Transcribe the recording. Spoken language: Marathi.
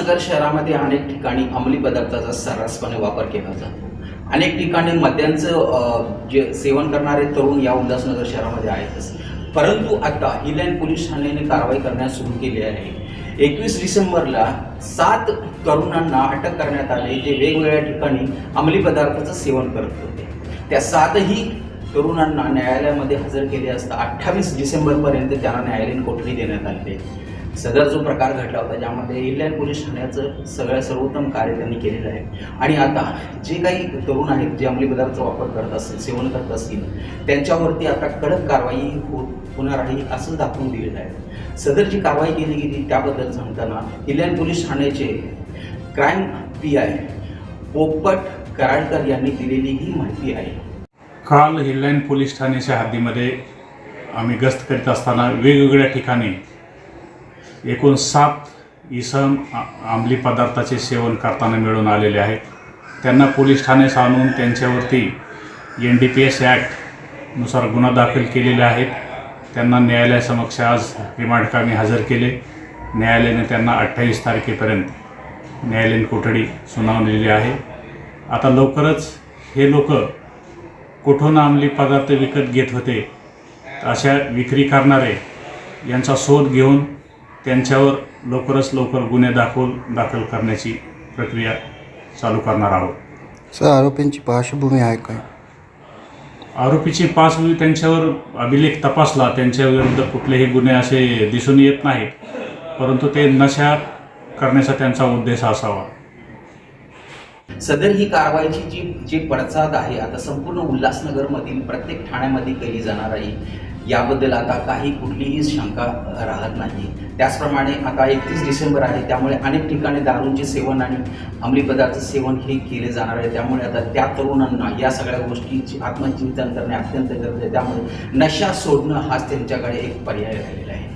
उल्हासनगर शहरामध्ये अनेक ठिकाणी अंमली पदार्थाचा सर्रासपणे वापर केला जातो। अनेक ठिकाणी मद्यांचं जे सेवन करणारे तरुण या उल्हासनगर शहरामध्ये आहेतच, परंतु आता हिलँड पोलीस ठाण्याने कारवाई करण्यास सुरू केली आहे। 21 डिसेंबरला 7 तरुणांना अटक करण्यात आले जे वेगवेगळ्या ठिकाणी अंमली पदार्थाचं सेवन करत होते। त्या 7ही तरुणांना न्यायालयामध्ये हजर केले असता 28 डिसेंबरपर्यंत त्यांना न्यायालयीन कोठडी देण्यात आली। सदर जो प्रकार घडला होता ज्यामध्ये हिलँड पोलीस ठाण्याचं सर्वोत्तम कार्य त्यांनी केलेलं आहे आणि आता जे काही तरुण आहेत जे अंमली पदार्थाचा वापर करत असतील, सेवन करत असतील, त्यांच्यावरती आता कडक कारवाई होणार आहे असं दाखवून दिलेलं आहे। सदर जी कारवाई केली गेली त्याबद्दल सांगताना हिलँड पोलीस ठाण्याचे क्राईम PI पोपट कराडकर यांनी दिलेली ही माहिती आहे। काल हिलँड पोलीस ठाण्याच्या हद्दीमध्ये आम्ही गस्त करीत असताना वेगवेगळ्या ठिकाणी एकूण 7 इसम अंमली पदार्थाचे सेवन करताना मिळून आलेले आहेत। त्यांना पोलीस ठाण्यास आणून त्यांच्यावरती NDPS ॲक्टनुसार गुन्हा दाखल केलेले आहेत। त्यांना न्यायालयासमक्ष आज रिमांडकामी हजर केले। न्यायालयाने त्यांना 28 तारखेपर्यंत न्यायालयीन कोठडी सुनावलेली आहे। आता लवकरच हे लोक कुठून अंमली पदार्थ विकत घेत होते अशा विक्री करणारे यांचा शोध घेऊन त्यांच्यावर लवकरच लवकर गुन्हे दाखल करण्याची प्रक्रिया चालू करणार आहोत। सर, आरोपींची पार्श्वभूमी आहे काय? आरोपीची पार्श्वभूमी त्यांच्यावर अभिलेख तपासला, त्यांच्या विरुद्ध कुठलेही गुन्हे असे दिसून येत नाहीत, परंतु ते नशा करण्याचा त्यांचा उद्देश असावा। सदर ही कारवाईची जी पडसाद आहे आता संपूर्ण उल्हासनगरमधील प्रत्येक ठाण्यामध्ये केली जाणार आहे, याबद्दल आता कुठलीही शंका राहत नाही। त्याचप्रमाणे आता 31 डिसेंबर आहे, त्यामुळे अनेक ठिकाणी दारूंचे सेवन आणि अंमली पदार्थ सेवन हे केले जाणार आहे। त्यामुळे आता त्या तरुणांना या सगळ्या गोष्टींची आत्मचिंतन करणे अत्यंत गरजेचे आहे। त्यामुळे नशा सोडणं हाच त्यांच्याकडे एक पर्याय राहिलेला आहे।